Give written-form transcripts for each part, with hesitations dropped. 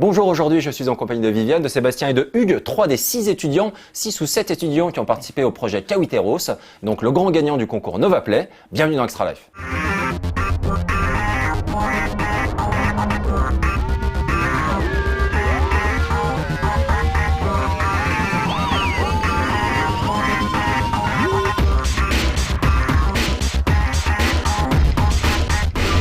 Bonjour, aujourd'hui je suis en compagnie de Viviane, de Sébastien et de Hugues, 3 des 6 étudiants, 6 ou 7 étudiants qui ont participé au projet Kawiteros, donc le grand gagnant du concours NovaPlay. Bienvenue dans Extra Life.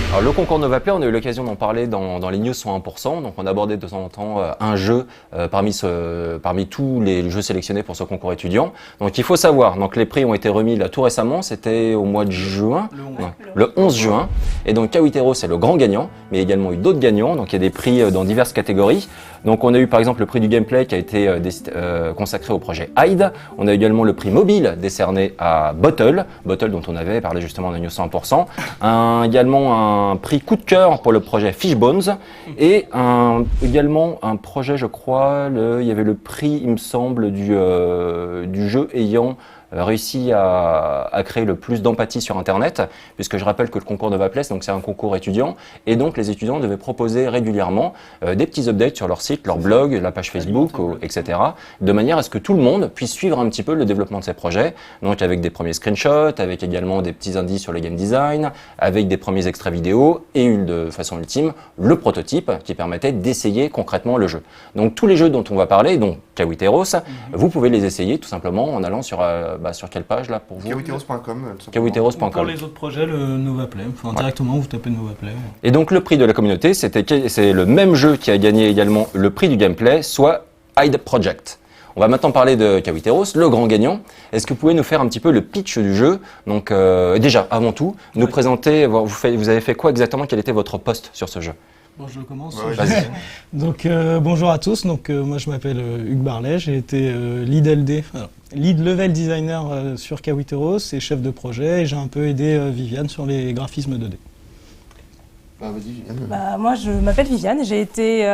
Alors, le concours NovaPlay, on a eu l'occasion d'en parler dans les news 101%. Donc on a abordé de temps en temps un jeu parmi tous les jeux sélectionnés pour ce concours étudiant. Donc il faut savoir, donc les prix ont été remis là tout récemment, c'était au mois de juin, le 11 juin. Et donc Kawiteros c'est le grand gagnant, mais il y a également eu d'autres gagnants. Donc il y a des prix dans diverses catégories. Donc on a eu par exemple le prix du gameplay qui a été consacré au projet Hyde. On a également le prix mobile décerné à Bottle dont on avait parlé justement dans les news 100%. Également un prix coup de cœur pour le projet Fishbones et également un projet, je crois, il y avait le prix, il me semble, du jeu ayant réussi à créer le plus d'empathie sur Internet, puisque je rappelle que le concours NovaPlay, donc c'est un concours étudiant, et donc les étudiants devaient proposer régulièrement des petits updates sur leur site, leur blog, la page Facebook, etc., de manière à ce que tout le monde puisse suivre un petit peu le développement de ces projets, donc avec des premiers screenshots, avec également des petits indices sur le game design, avec des premiers extraits vidéo, et de façon ultime, le prototype qui permettait d'essayer concrètement le jeu. Donc tous les jeux dont on va parler, donc Kawiteros, vous pouvez les essayer tout simplement en allant sur quelle page là pour vous? Kawiteros.com. Kawiteros.com. Pour les autres projets, le NovaPlay. Enfin, directement, vous tapez NovaPlay. Et donc le prix de la communauté, c'est le même jeu qui a gagné également le prix du gameplay, soit Hyde Project. On va maintenant parler de Kawiteros, le grand gagnant. Est-ce que vous pouvez nous faire un petit peu le pitch du jeu? Donc déjà, avant tout, nous présenter, vous avez fait quoi exactement? Quel était votre poste sur ce jeu? Bon, je commence. Vas-y. Donc bonjour à tous. Donc moi je m'appelle Hugues Barlet. J'ai été lead LD, lead level designer sur Kawiteros et chef de projet. Et j'ai un peu aidé Viviane sur les graphismes 2D. Vas-y, Viviane. Moi je m'appelle Viviane. J'ai été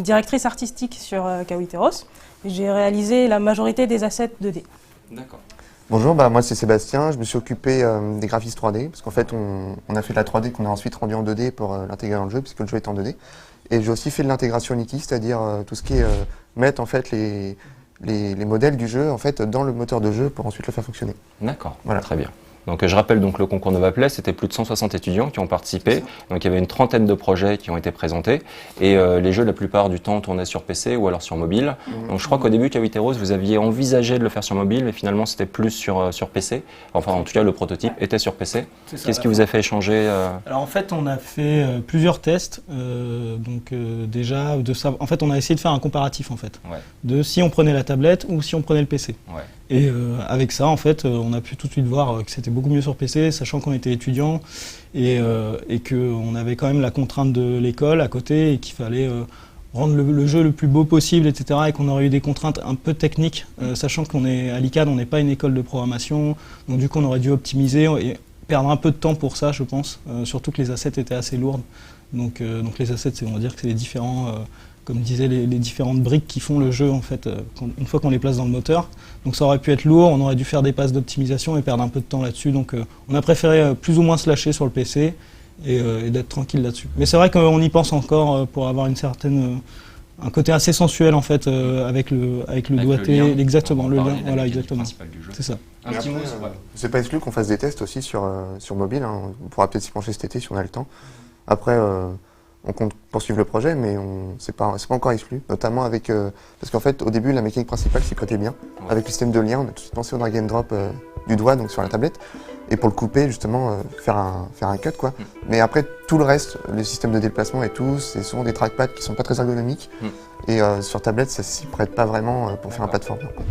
directrice artistique sur Kawiteros. J'ai réalisé la majorité des assets 2D. D'accord. Bonjour, moi c'est Sébastien, je me suis occupé des graphismes 3D, parce qu'en fait on a fait de la 3D qu'on a ensuite rendu en 2D pour l'intégrer dans le jeu, puisque le jeu est en 2D. Et j'ai aussi fait de l'intégration Unity, c'est-à-dire tout ce qui est mettre en fait les modèles du jeu en fait dans le moteur de jeu pour ensuite le faire fonctionner. D'accord, voilà. Très bien. Donc je rappelle donc le concours NovaPlay, c'était plus de 160 étudiants qui ont participé. Donc il y avait une trentaine de projets qui ont été présentés. Et les jeux, la plupart du temps, tournaient sur PC ou alors sur mobile. Donc je crois qu'au début, Kawiteros, vous aviez envisagé de le faire sur mobile, mais finalement c'était plus sur PC. Enfin en tout cas, le prototype était sur PC. Qu'est-ce qui vous a fait échanger Alors en fait, on a fait plusieurs tests. Déjà, en fait, on a essayé de faire un comparatif en fait. Ouais. De si on prenait la tablette ou si on prenait le PC. Ouais. Et avec ça, en fait, on a pu tout de suite voir que c'était beaucoup mieux sur PC, sachant qu'on était étudiant et qu'on avait quand même la contrainte de l'école à côté et qu'il fallait rendre le jeu le plus beau possible, etc. Et qu'on aurait eu des contraintes un peu techniques, sachant qu'on est à l'ICAD, on n'est pas une école de programmation, donc du coup on aurait dû optimiser et perdre un peu de temps pour ça, je pense, surtout que les assets étaient assez lourdes. Donc les assets, on va dire que c'est les différents... comme disaient les différentes briques qui font le jeu en fait, une fois qu'on les place dans le moteur. Donc ça aurait pu être lourd, on aurait dû faire des passes d'optimisation et perdre un peu de temps là-dessus. Donc on a préféré plus ou moins se lâcher sur le PC et d'être tranquille là-dessus. Mais c'est vrai qu'on y pense encore pour avoir un côté assez sensuel en fait avec le doigté, le lien, exactement, le lien, voilà exactement. C'est ça. C'est pas exclu qu'on fasse des tests aussi sur mobile, hein. On pourra peut-être s'y pencher cet été si on a le temps. Après, on compte poursuivre le projet, mais c'est pas encore exclu, notamment avec... parce qu'en fait, au début, la mécanique principale s'y prêtait bien. Ouais. Avec le système de lien, on a tout de suite pensé au drag and drop du doigt, donc sur la tablette. Et pour le couper, justement, faire un cut, quoi. Mais après, tout le reste, le système de déplacement et tout, c'est souvent des trackpads qui sont pas très ergonomiques. Et sur tablette, ça s'y prête pas vraiment pour faire un platformer, quoi.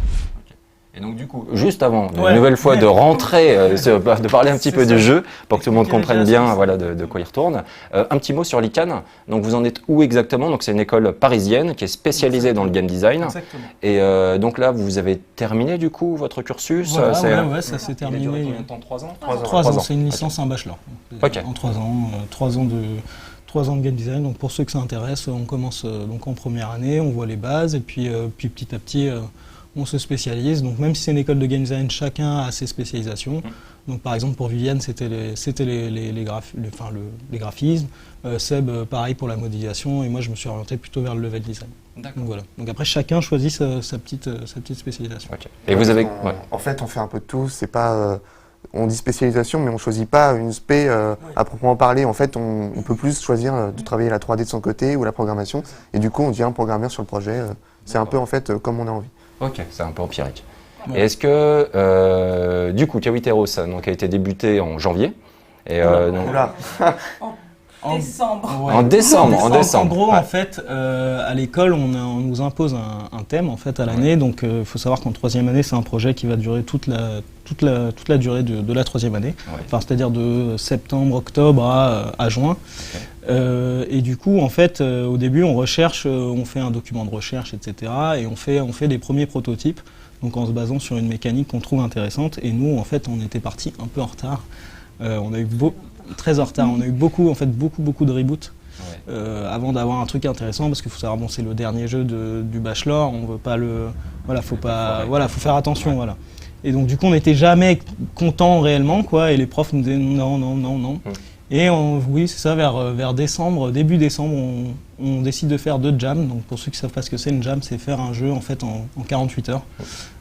Et donc du coup, juste avant, une nouvelle fois de rentrer, de parler un petit peu du jeu, pour que tout le monde comprenne bien de quoi il retourne, un petit mot sur l'ICAN. Donc vous en êtes où exactement? Donc c'est une école parisienne qui est spécialisée dans le game design. Exactement. Et donc là, vous avez terminé du coup votre cursus? Voilà, ça s'est terminé. Il a duré combien de temps? 3 ans? 3 ans, c'est une licence, un bachelor. Okay. En 3 ans, 3 ans de game design. Donc pour ceux que ça intéresse, on commence donc en première année, on voit les bases et puis petit à petit... on se spécialise. Donc même si c'est une école de game design, chacun a ses spécialisations. Donc par exemple pour Viviane, c'était les graphismes. Seb, pareil pour la modélisation. Et moi, je me suis orienté plutôt vers le level design. Donc voilà. Donc après, chacun choisit sa petite spécialisation. Okay. Et vous avez... En fait, on fait un peu de tout. C'est pas... on dit spécialisation, mais on ne choisit pas une spé à proprement parler. En fait, on peut plus choisir de travailler la 3D de son côté ou la programmation. Et du coup, on devient programmeur sur le projet. C'est un peu, en fait, comme on a envie. Ok, c'est un peu empirique. Ouais. Et est-ce que, du coup, Kawiteros donc, a été débuté en janvier et, En décembre. Ouais. En décembre. En gros, en fait, à l'école, on nous impose un thème en fait à l'année. Donc, il faut savoir qu'en troisième année, c'est un projet qui va durer toute la durée de la troisième année. Ouais. Enfin, c'est-à-dire de septembre, octobre à juin. Okay. Et du coup, en fait, au début, on recherche, on fait un document de recherche, etc. Et on fait des premiers prototypes. Donc, en se basant sur une mécanique qu'on trouve intéressante. Et nous, en fait, on était partis un peu en retard. On a eu très en retard. On a eu beaucoup de reboots avant d'avoir un truc intéressant, parce qu'il faut savoir, bon, c'est le dernier jeu du bachelor. On veut pas le, voilà, faut faire attention, voilà. Et donc du coup, on n'était jamais content réellement, quoi. Et les profs nous disaient non. Et oui, c'est ça, vers décembre, début décembre, on décide de faire 2 jams. Donc pour ceux qui ne savent pas ce que c'est une jam, c'est faire un jeu en fait en 48 heures.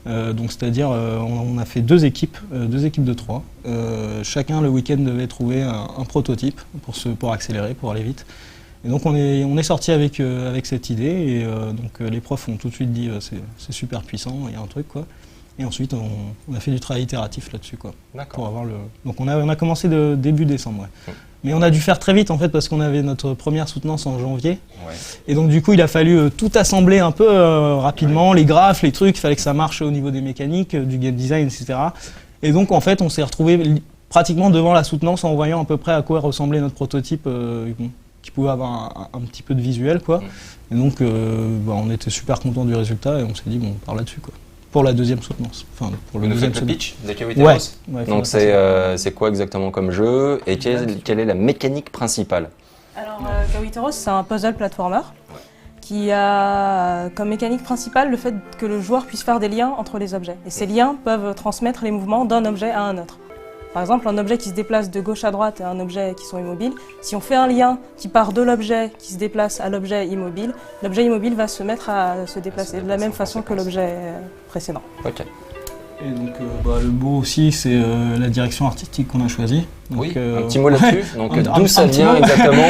Donc c'est-à-dire, on a fait 2 équipes de 3. Chacun le week-end devait trouver un prototype pour accélérer, pour aller vite. Et donc on est sorti avec cette idée. Et donc les profs ont tout de suite dit c'est super puissant, il y a un truc, quoi. Et ensuite, on a fait du travail itératif là-dessus, quoi. Pour avoir donc on a commencé début décembre, ouais. Mais on a dû faire très vite, en fait, parce qu'on avait notre première soutenance en janvier. Ouais. Et donc, du coup, il a fallu tout assembler un peu rapidement, les graphes, les trucs, il fallait que ça marche au niveau des mécaniques, du game design, etc. Et donc, en fait, on s'est retrouvés pratiquement devant la soutenance en voyant à peu près à quoi ressemblait notre prototype, qui pouvait avoir un petit peu de visuel, quoi. Et donc, on était super contents du résultat et on s'est dit, bon, on part là-dessus, quoi. Pour la deuxième soutenance. Enfin, pour le deuxième pitch de Kawiteros. Ouais, donc c'est quoi exactement comme jeu et quelle est la mécanique principale? Alors Kawiteros, c'est un puzzle platformer qui a comme mécanique principale le fait que le joueur puisse faire des liens entre les objets. Et ces liens peuvent transmettre les mouvements d'un objet à un autre. Par exemple, un objet qui se déplace de gauche à droite et un objet qui sont immobiles, si on fait un lien qui part de l'objet qui se déplace à l'objet immobile va se mettre à se déplacer de la même façon que l'objet précédent. Ok. Et donc, le beau aussi, c'est la direction artistique qu'on a choisie. Donc, oui, un petit mot là-dessus. Donc, d'où ça vient exactement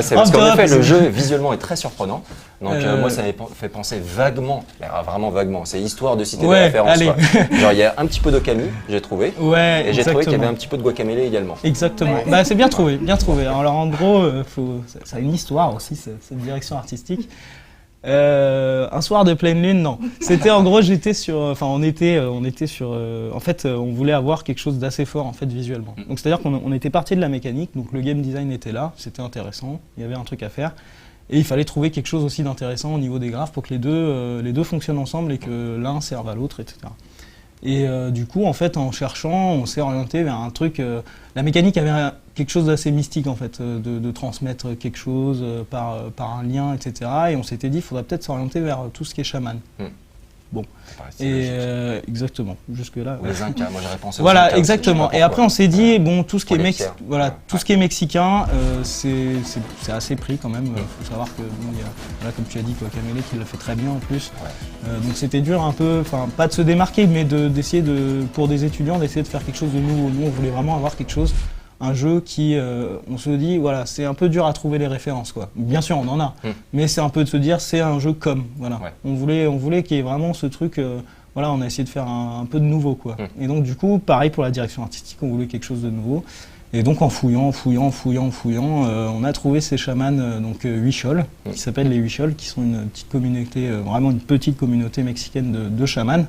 c'est parce qu'en effet, le jeu visuellement est très surprenant. Donc, moi, ça m'a fait penser vaguement, vraiment vaguement. C'est histoire de citer des références. Genre, il y a un petit peu d'Okami, j'ai trouvé. Ouais, et j'ai trouvé qu'il y avait un petit peu de Guacamelee également. Exactement. Ouais. C'est bien trouvé, bien trouvé. Alors, en gros, ça a une histoire aussi, cette direction artistique. Un soir de pleine lune, non. C'était en gros, on était sur. En fait, on voulait avoir quelque chose d'assez fort en fait visuellement. Donc c'est-à-dire qu'on était parti de la mécanique, donc le game design était là, c'était intéressant, il y avait un truc à faire, et il fallait trouver quelque chose aussi d'intéressant au niveau des graphes pour que les deux fonctionnent ensemble et que l'un serve à l'autre, etc. Et du coup, en fait, en cherchant, on s'est orienté vers un truc. La mécanique avait quelque chose d'assez mystique, en fait, de transmettre quelque chose par un lien, etc. Et on s'était dit, il faudrait peut-être s'orienter vers tout ce qui est chaman. Bon. Et exactement. Jusque là. Les Incas. Moi, j'aurais pensé. Voilà, exactement. Et après, on s'est dit, bon, tout ce qui est tout ce qui est mexicain, c'est assez pris quand même. Faut savoir que, comme tu as dit, Guacamelee qui l'a fait très bien en plus. Donc c'était dur un peu, enfin pas de se démarquer, mais d'essayer pour des étudiants, d'essayer de faire quelque chose de nouveau. Nous, on voulait vraiment avoir quelque chose. Un jeu qui, on se dit, voilà, c'est un peu dur à trouver les références, quoi. Bien sûr, on en a, mais c'est un peu de se dire, c'est un jeu comme, voilà. Ouais. On voulait qu'il y ait vraiment ce truc, voilà, on a essayé de faire un peu de nouveau, quoi. Et donc, du coup, pareil pour la direction artistique, on voulait quelque chose de nouveau. Et donc, en fouillant, on a trouvé ces chamans, donc Huichol, qui s'appellent les Huichol, qui sont une petite communauté, vraiment une petite communauté mexicaine de chamans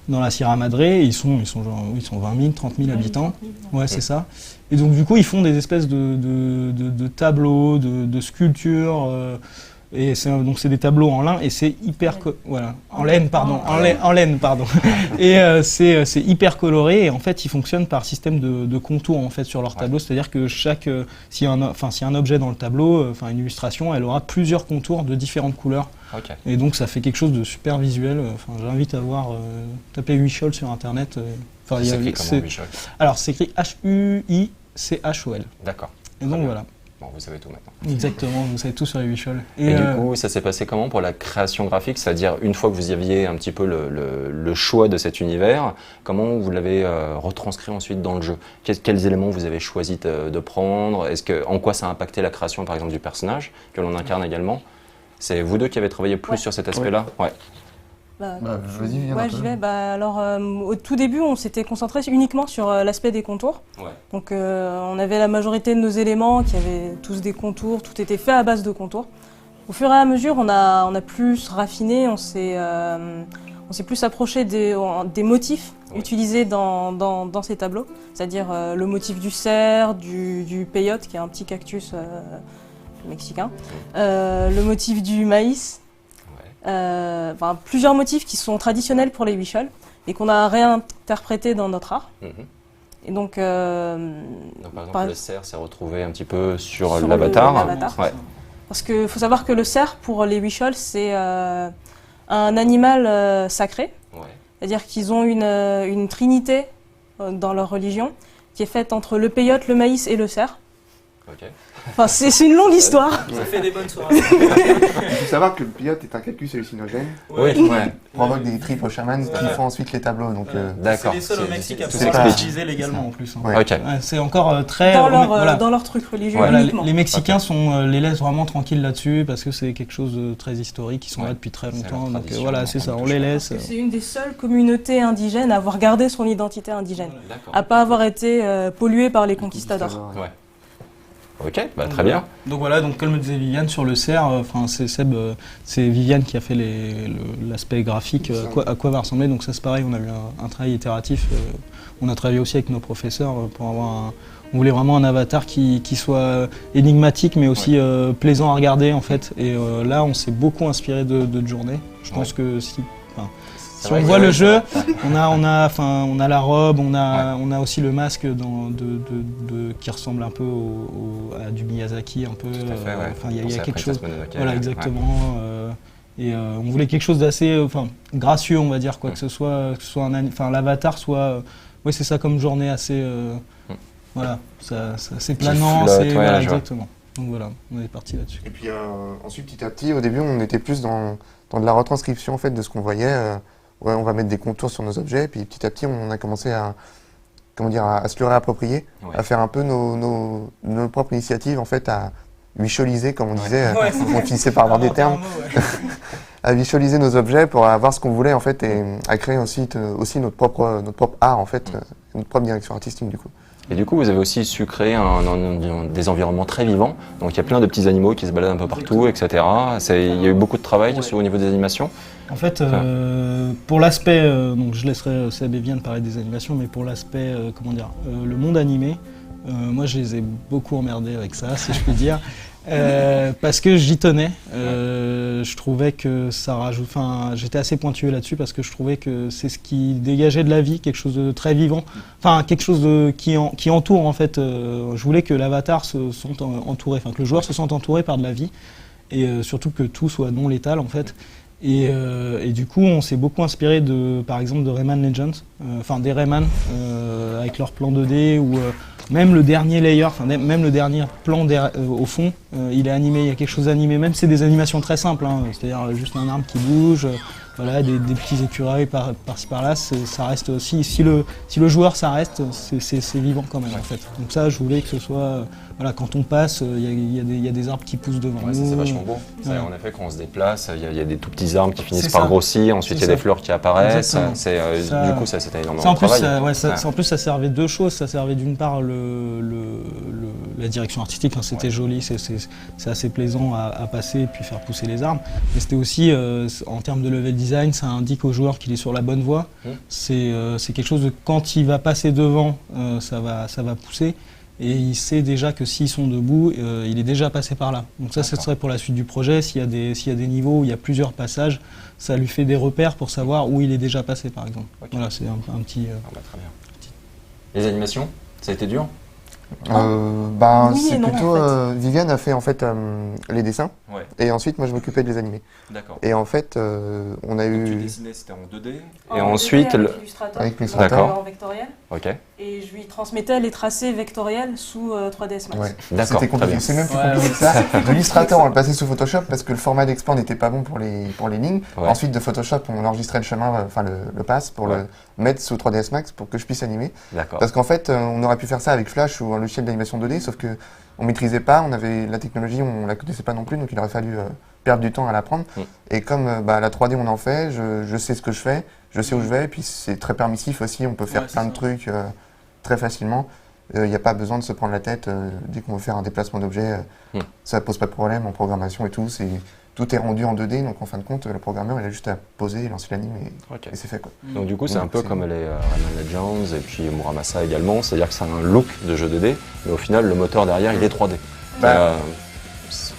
dans la Sierra Madre. Ils sont 20 000, 30 000 habitants. Ouais, c'est ça. Et donc, du coup, ils font des espèces de tableaux, de sculptures Et donc c'est des tableaux en lin et c'est hyper voilà, en laine pardon. Et c'est hyper coloré et en fait ils fonctionnent par système de contours en fait sur leur tableau, c'est-à-dire que s'il y a un objet dans le tableau, une illustration, elle aura plusieurs contours de différentes couleurs. Ok. Et donc ça fait quelque chose de super visuel. J'invite à voir, taper Huichol sur internet. C'est écrit comment Huichol? Alors c'est écrit Huichol. D'accord. Et donc voilà. Bon, vous savez tout maintenant. Exactement, vous savez tout sur les Huichol. Et du coup, ça s'est passé comment pour la création graphique? C'est-à-dire, une fois que vous y aviez un petit peu le choix de cet univers, comment vous l'avez retranscrit ensuite dans le jeu? Quels éléments vous avez choisi de prendre? En quoi ça a impacté la création, par exemple, du personnage que l'on incarne également? C'est vous deux qui avez travaillé plus sur cet aspect-là? Ouais. Vas-y, viens. Ouais, j'y vais. Alors, au tout début, on s'était concentré uniquement sur l'aspect des contours. Ouais. Donc, on avait la majorité de nos éléments qui avaient tous des contours, tout était fait à base de contours. Au fur et à mesure, on a plus raffiné, on s'est plus approché des motifs utilisés dans ces tableaux, c'est-à-dire le motif du cerf, du peyote, qui est un petit cactus mexicain, le motif du maïs. Plusieurs motifs qui sont traditionnels pour les Huichol et qu'on a réinterprétés dans notre art. Et donc, par exemple, le cerf s'est retrouvé un petit peu sur l'avatar. Ouais. Parce qu'il faut savoir que le cerf, pour les Huichol, c'est un animal sacré. Ouais. C'est-à-dire qu'ils ont une trinité dans leur religion qui est faite entre le peyote, le maïs et le cerf. Ok. C'est une longue histoire. Ça fait des bonnes soirées. Il faut savoir que le peyote est un cactus hallucinogène. Oui, ouais. Provoque des tripes aux chamans qui font ensuite les tableaux. Donc, D'accord. C'est les seuls au Mexique à tout pouvoir s'explique. l'utiliser légalement en plus. Ouais. Ok. C'est encore très... Dans leur truc religieux Voilà, uniquement. les Mexicains les laissent vraiment tranquilles là-dessus parce que c'est quelque chose de très historique, ils sont là depuis très longtemps. leur Donc tradition, voilà, c'est ça, on les laisse. C'est une des seules communautés indigènes à avoir gardé son identité indigène, D'accord. à pas avoir été polluée par les conquistadors. Ouais. Ok, très bien. Donc voilà, donc comme le disait Viviane sur le cerf, c'est Viviane qui a fait l'aspect graphique, à quoi va ressembler. Donc ça c'est pareil, on a eu un travail itératif. On a travaillé aussi avec nos professeurs pour avoir on voulait vraiment un avatar qui soit énigmatique mais aussi plaisant à regarder en fait. Et là on s'est beaucoup inspiré de Journée. Je pense que si on voit le jeu, on a la robe, on a aussi le masque qui ressemble un peu à du Miyazaki, un peu. Tout à fait, ouais. Il y a quelque chose. Mononoke, Voilà, exactement. Et on voulait quelque chose d'assez, gracieux, on va dire, quoi, que ce soit l'avatar soit, c'est ça, comme Journée, assez, voilà, c'est planant, flotte, voilà, exactement. Donc voilà, on est parti là-dessus. Et puis ensuite, petit à petit, au début, on était plus dans de la retranscription en fait de ce qu'on voyait. On va mettre des contours sur nos objets, puis petit à petit, on a commencé à se le réapproprier, à faire un peu nos propres initiatives, en fait, à huicholiser, comme on disait. On finissait par avoir des termes. À visualiser nos objets pour avoir ce qu'on voulait, en fait, et à créer aussi notre propre art, en fait, notre propre direction artistique, du coup. Et du coup, vous avez aussi su créer des environnements très vivants. Donc, il y a plein de petits animaux qui se baladent un peu partout, etc. Il y a eu beaucoup de travail au niveau des animations. En fait, pour l'aspect, donc je laisserai Seb et Viviane parler des animations, mais pour l'aspect, le monde animé, moi je les ai beaucoup emmerdés avec ça, si je puis dire. Parce que j'y tenais, je trouvais que ça rajoute. J'étais assez pointueux là-dessus parce que je trouvais que c'est ce qui dégageait de la vie, quelque chose de très vivant, quelque chose qui entoure en fait. Je voulais que l'avatar se sente entouré, que le joueur se sente entouré par de la vie et surtout que tout soit non létal en fait. Et du coup, on s'est beaucoup inspiré par exemple de Rayman Legends, des Rayman avec leur plan 2D ou même le dernier layer, même le dernier plan au fond, il est animé, il y a quelque chose d'animé, même si c'est des animations très simples, c'est-à-dire juste un arbre qui bouge, voilà, des petits écureuils par-ci par-là, ça reste aussi, si le joueur s'arrête, c'est vivant quand même en fait. Donc ça, je voulais que ce soit, voilà, quand on passe, il y a des arbres qui poussent devant nous. C'est vachement beau. Ouais. En effet, quand on se déplace, il y a des tout petits arbres qui finissent par grossir, ensuite il y a des fleurs qui apparaissent. Du coup, ça c'était énormément de travail. En plus, ça servait deux choses. Ça servait d'une part la direction artistique, c'était joli, c'est assez plaisant à passer et puis faire pousser les arbres. Mais c'était aussi, en termes de level design, ça indique au joueur qu'il est sur la bonne voie. C'est quelque chose de, quand il va passer devant, ça va pousser. et il sait déjà que s'ils sont debout, il est déjà passé par là. Donc ça, ce serait pour la suite du projet. S'il y a des niveaux où il y a plusieurs passages, ça lui fait des repères pour savoir où il est déjà passé, par exemple. Ok. Voilà, c'est un petit... Très bien. Les animations, ça a été dur? Oui C'est et non, plutôt en Viviane a fait en fait les dessins Ouais. et ensuite moi je m'occupais de les animer. D'accord. Et en fait on a Donc, tu eu dessinais, c'était en 2D. En Et 2D ensuite, avec Illustrator, avec donc, Illustrator. en vectoriel. Ok. Et je lui transmettais les tracés vectoriels sous 3ds Max. ouais. D'accord. C'était très compliqué, bien. c'est même plus Ouais, compliqué que ça. De l'Illustrator, on le passait sous Photoshop parce que le format d'export n'était pas bon pour les lignes. Ouais. Ensuite, de Photoshop, on enregistrait le chemin, enfin le pass pour Ouais. le mettre sous 3ds Max pour que je puisse animer. D'accord. Parce qu'en fait, on aurait pu faire ça avec Flash ou un logiciel d'animation 2D, sauf que on maîtrisait pas, on avait la technologie, on la connaissait pas non plus, donc il aurait fallu perdre du temps à l'apprendre. Et comme la 3D, on en fait, je sais ce que je fais, je sais où je vais, et puis c'est très permissif aussi, on peut faire Ouais, c'est plein de ça. trucs très facilement. Il n'y a pas besoin de se prendre la tête dès qu'on veut faire un déplacement d'objet. Ça pose pas de problème en programmation et tout. Tout est rendu en 2D, donc en fin de compte, le programmeur il a juste à poser, lancer l'anime Ok. et c'est fait quoi. Donc du coup, c'est un peu c'est- comme les Rayman Legends et puis Muramasa également, c'est-à-dire que ça a un look de jeu 2D, mais au final, le moteur derrière, il est 3D. Bah, Euh,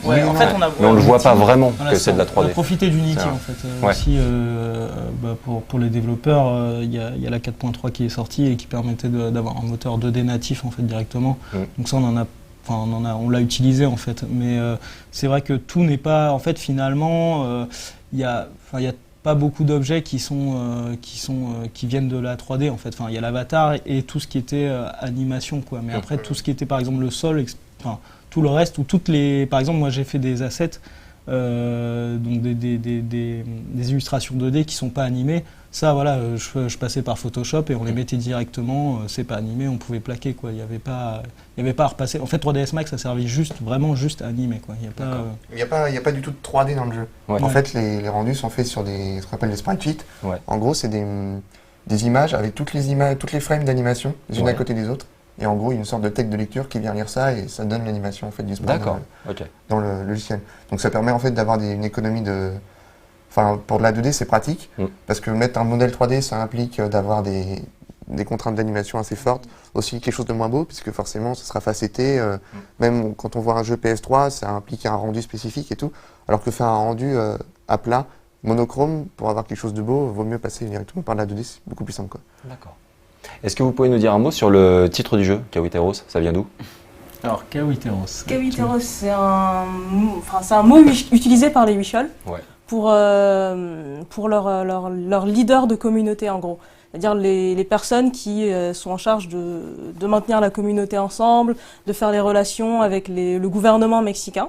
Ouais, en fait, on a, mais on le voit pas Unity, vraiment voilà, que ça, c'est de la On a 3D. profité d'Unity C'est vrai. en fait. Ouais. Aussi, pour les développeurs, il y a la 4.3 qui est sortie et qui permettait d'avoir un moteur 2D natif en fait directement. Donc ça, on l'a utilisé en fait. Mais c'est vrai que tout n'est pas, en fait, finalement, il y a pas beaucoup d'objets qui viennent de la 3D en fait. Enfin, il y a l'avatar et tout ce qui était animation quoi. Mais après, tout ce qui était par exemple le sol, tout le reste, ou par exemple, moi j'ai fait des assets, donc des illustrations 2D qui sont pas animées. Ça, voilà, je passais par Photoshop et on les mettait directement. C'est pas animé, on pouvait plaquer quoi. Il y avait pas à repasser. En fait, 3ds Max, ça servait vraiment juste à animer quoi. Il y a pas. Il n'y a pas du tout de 3D dans le jeu. Ouais. En fait, les rendus sont faits sur ce qu'on appelle des sprite sheets. Ouais. En gros, c'est des images avec toutes les frames d'animation, les unes Ouais. à côté des autres. Et en gros, il y a une sorte de texte de lecture qui vient lire ça et ça donne l'animation en fait, du sprite D'accord. Ok. dans le logiciel. Donc ça permet en fait d'avoir une économie de... Enfin, pour de la 2D, c'est pratique, parce que mettre un modèle 3D, ça implique d'avoir des contraintes d'animation assez fortes. Aussi quelque chose de moins beau, puisque forcément, ça sera facetté. Même quand on voit un jeu PS3, ça implique un rendu spécifique et tout. Alors que faire un rendu à plat, monochrome, pour avoir quelque chose de beau, vaut mieux passer directement par la 2D, c'est beaucoup plus simple, quoi. D'accord. Est-ce que vous pouvez nous dire un mot sur le titre du jeu, Kawiteros? Ça vient d'où? Alors, Kawiteros. Kawiteros, c'est un mot utilisé par les Huichols pour leur leader de communauté en gros. C'est-à-dire les personnes qui sont en charge de maintenir la communauté ensemble, de faire les relations avec le gouvernement mexicain.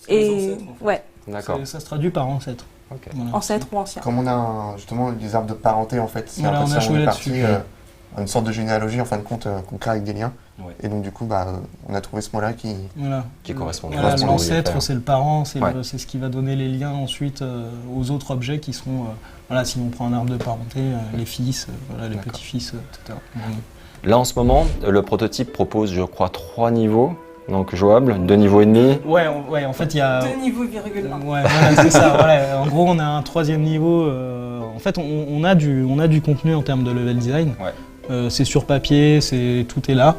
Et ouais, D'accord. Ça se traduit par ancêtre. Ok. Voilà. ancêtre ou ancien. Comme on a justement des arbres de parenté, en fait, c'est Voilà, un peu on a ça, joué est là-dessus. parti, une sorte de généalogie, en fin de compte, qu'on crée avec des liens. Ouais. Et donc, du coup, on a trouvé ce mot-là qui... Voilà. Qui correspond Voilà, à ce qu'on voulait l'ancêtre, faire. c'est le parent, c'est Ouais. c'est ce qui va donner les liens ensuite aux autres objets qui seront, voilà, si on prend un arbre de parenté, les fils, voilà, les D'accord. petits-fils, etc. Là, en ce moment, le prototype propose, je crois, 3 niveaux, donc jouables, 2 niveaux et demi. Ouais, en fait, il y a... 2 niveaux virgule 1. Ouais, voilà, c'est ça. Voilà. En gros, on a un 3e niveau. En fait, on a du contenu en termes de level design. Ouais. C'est sur papier, tout est là.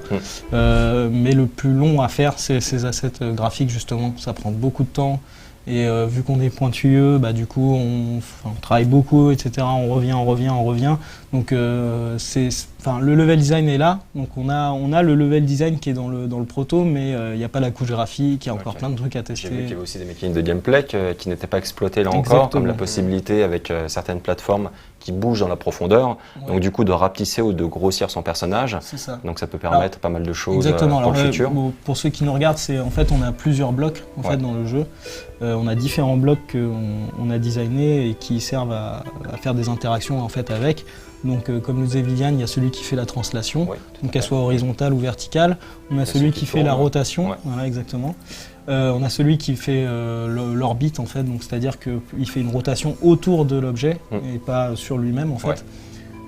Mais le plus long à faire, c'est ces assets graphiques, justement. Ça prend beaucoup de temps. Et vu qu'on est pointilleux, du coup, on travaille beaucoup, etc. On revient. Donc, le level design est là. Donc, on a le level design qui est dans le proto, mais il n'y a pas la couche graphique. Il y a encore plein de trucs à J'ai vu qu'il y tester. avait aussi des mécaniques de gameplay qui n'étaient pas exploitées là encore, Exactement. comme la possibilité avec certaines plateformes qui bougent dans la profondeur, Ouais. donc du coup de rapetisser ou de grossir son personnage. C'est ça. Donc ça peut permettre pas mal de choses Exactement. pour le Alors, futur. pour ceux qui nous regardent, en fait on a plusieurs blocs Ouais. dans le jeu. On a différents blocs qu'on a designés et qui servent à faire des interactions en fait avec. Donc comme nous disait Viviane, il y a celui qui fait la translation, Oui, tout à donc qu'elle fait. soit horizontale ou verticale. On a celui qui fait la tourne. rotation, Ouais. voilà exactement. On a celui qui fait l'orbite en fait, donc c'est-à-dire qu'il fait une rotation autour de l'objet et pas sur lui-même en fait. Ouais.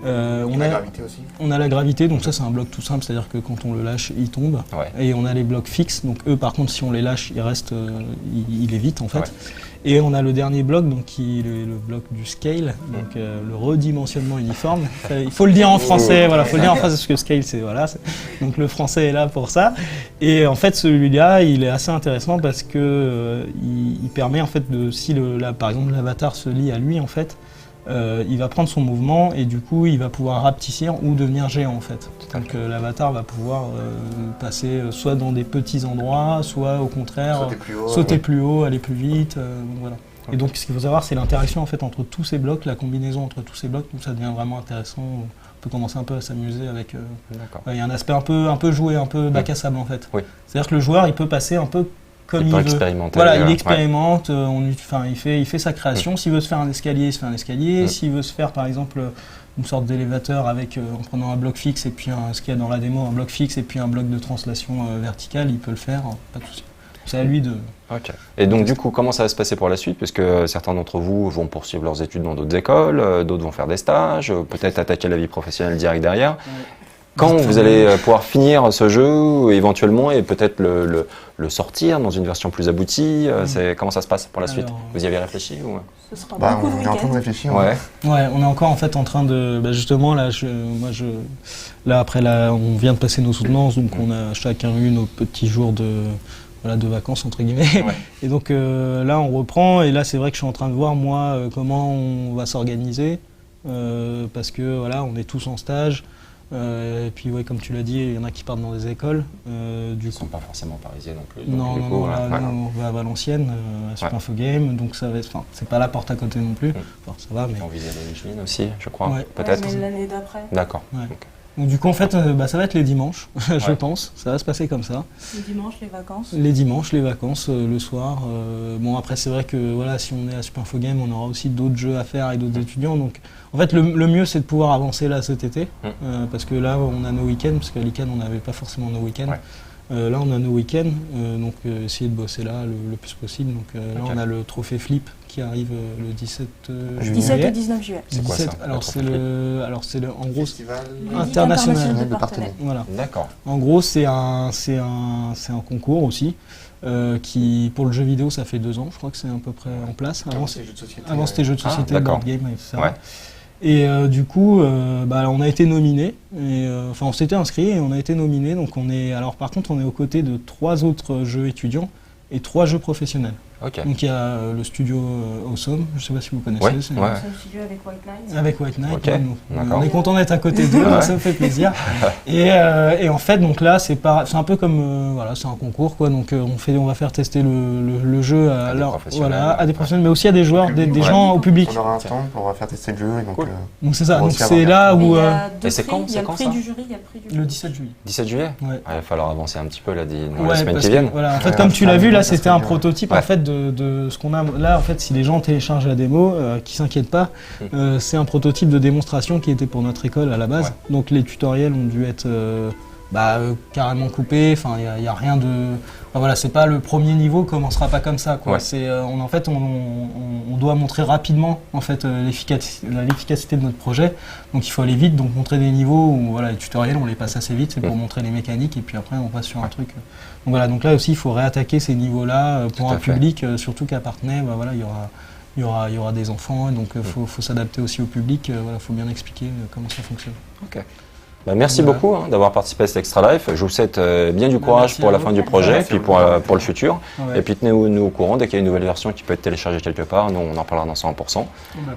On La a, gravité aussi. on a la gravité, donc ça c'est un bloc tout simple, c'est-à-dire que quand on le lâche, il tombe. Ouais. Et on a les blocs fixes, donc eux par contre si on les lâche, ils restent, il évite en fait. Ouais. Et on a le dernier bloc, donc qui est le bloc du scale, donc le redimensionnement uniforme. Il faut le dire en français, voilà, faut le dire en français parce que scale c'est voilà, donc le français est là pour ça. Et en fait celui-là, il est assez intéressant parce que il permet en fait de, si par exemple l'avatar se lie à lui en fait. Il va prendre son mouvement et du coup il va pouvoir rapetissir ou devenir géant en fait. Donc l'avatar va pouvoir passer soit dans des petits endroits, soit au contraire sauter plus haut, aller plus vite. Donc voilà. Et donc ce qu'il faut savoir c'est l'interaction en fait entre tous ces blocs, la combinaison entre tous ces blocs, donc ça devient vraiment intéressant. On peut commencer un peu à s'amuser avec. Il y a un aspect un peu joué, un peu bac à sable en fait. Oui. C'est-à-dire que le joueur il peut passer un peu comme il veut. Expérimenter. Voilà, il expérimente, il fait sa création. S'il veut se faire un escalier, il se fait un escalier. S'il veut se faire par exemple une sorte d'élévateur avec en prenant un bloc fixe et puis ce qu'il y a dans la démo, un bloc fixe et puis un bloc de translation verticale, il peut le faire, pas de souci. C'est à lui de. Ok. Et donc du coup, comment ça va se passer pour la suite? Puisque certains d'entre vous vont poursuivre leurs études dans d'autres écoles, d'autres vont faire des stages, peut-être attaquer la vie professionnelle direct derrière. Quand vous allez pouvoir finir ce jeu éventuellement et peut-être le sortir dans une version plus aboutie, comment ça se passe pour la suite? Vous y avez réfléchi ou... Ce sera Bah, beaucoup de on est en train de week-ends. réfléchir. Ouais. Ouais, on est encore en fait en train de. Justement, là, on vient de passer nos soutenances, donc on a chacun eu nos petits jours de vacances entre guillemets. Ouais. Et donc là, on reprend. Et là, c'est vrai que je suis en train de voir moi comment on va s'organiser parce que voilà, on est tous en stage. Et puis ouais, comme tu l'as dit, il y en a qui partent dans des écoles. Ils ne sont pas forcément parisiens non plus. Non, donc, non, là, nous, on va à Valenciennes, à Super Info Game, donc ça va être. Enfin, c'est pas la porte à côté non plus. Enfin, ça va, mais. On vise les Michelin aussi, je crois. Ouais. Peut-être. Ouais, mais l'année d'après. D'accord. Ouais. Ok. Donc du coup, en fait, ça va être les dimanches, je Ouais. pense. Ça va se passer comme ça. Le dimanche, les vacances. Les dimanches, les vacances, le soir. Bon, après, c'est vrai que voilà, si on est à Super Info Game, on aura aussi d'autres jeux à faire avec d'autres étudiants. Donc, en fait, le mieux, c'est de pouvoir avancer là cet été. Parce que là, on a nos week-ends, parce qu'à l'ICANN, on n'avait pas forcément nos week-ends. Ouais. Là, on a nos week-ends, donc essayer de bosser là le plus possible. Donc là, Ok. on a le trophée Flip qui arrive le 17 Juillet. 17 et 19 juillet. C'est quoi ça, 17, le alors trophée c'est le en gros Festival Ligue international de de partenaires. voilà. D'accord. En gros, c'est un concours aussi qui pour le jeu vidéo ça fait 2 ans, je crois que c'est à peu près en place. Avant ces jeux de société. c'était jeux de société, d'accord. board game, etc. Ouais. Et du coup, on a été nominé. Enfin, on s'était inscrit et on a été nominé. Donc alors par contre, on est aux côtés de 3 autres jeux étudiants et 3 jeux professionnels. Ok. Donc il y a le studio Awesome, je ne sais pas si vous connaissez. Ouais, c'est- ouais. C'est un studio avec White Knight. Avec White Knight, Ok, ouais, d'accord. on est content d'être à côté d'eux, Ouais. ça me fait plaisir. Et en fait, donc là, c'est un peu comme voilà, c'est un concours quoi. Donc on va faire tester le jeu À des professionnels. à des professionnels, mais aussi à des joueurs, des Ouais. gens au public. On aura un stand pour faire tester le jeu. Et donc, Cool. Donc c'est ça. On va Donc aussi c'est avoir là Et où il y a 2 Et c'est prix, quand, il y a le c'est prix quand, du jury, il y a le prix du le jury. 17 juillet. 17 juillet. Ouais. Il va falloir avancer un petit peu là, dans Ouais, les semaines parce qui que, viennent. voilà, en fait, Ouais, comme tu l'as vu, là, ça c'était serait un bien. prototype Ouais. en fait de ce qu'on a. Là, en fait, si les gens téléchargent la démo, qui s'inquiètent pas, c'est un prototype de démonstration qui était pour notre école à la base. Ouais. Donc les tutoriels ont dû être carrément coupés. Enfin, il y a rien de. Enfin, voilà, c'est pas le premier niveau commencera pas comme ça, quoi. Ouais. C'est on doit montrer rapidement en fait l'efficacité de notre projet. Donc il faut aller vite, donc montrer des niveaux où voilà les tutoriels on les passe assez vite, c'est pour montrer les mécaniques et puis après on passe sur un truc. Donc voilà, donc là aussi il faut réattaquer ces niveaux-là pour Tout à un fait. public, surtout qu'à Parthenay, voilà, il y aura des enfants, donc faut s'adapter aussi au public. Voilà, faut bien expliquer comment ça fonctionne. Ok. Bah, merci Voilà. beaucoup d'avoir participé à cet Extra Life. Je vous souhaite bien du courage merci pour à la vous. fin du projet et Merci puis beaucoup. pour le futur. Ouais. Et puis tenez-nous au courant dès qu'il y a une nouvelle version qui peut être téléchargée quelque part. Nous, on en parlera dans 100%.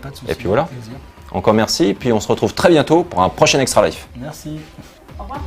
Pas de souci, Et puis voilà. avec plaisir. Encore merci. Et puis on se retrouve très bientôt pour un prochain Extra Life. Merci. Au revoir.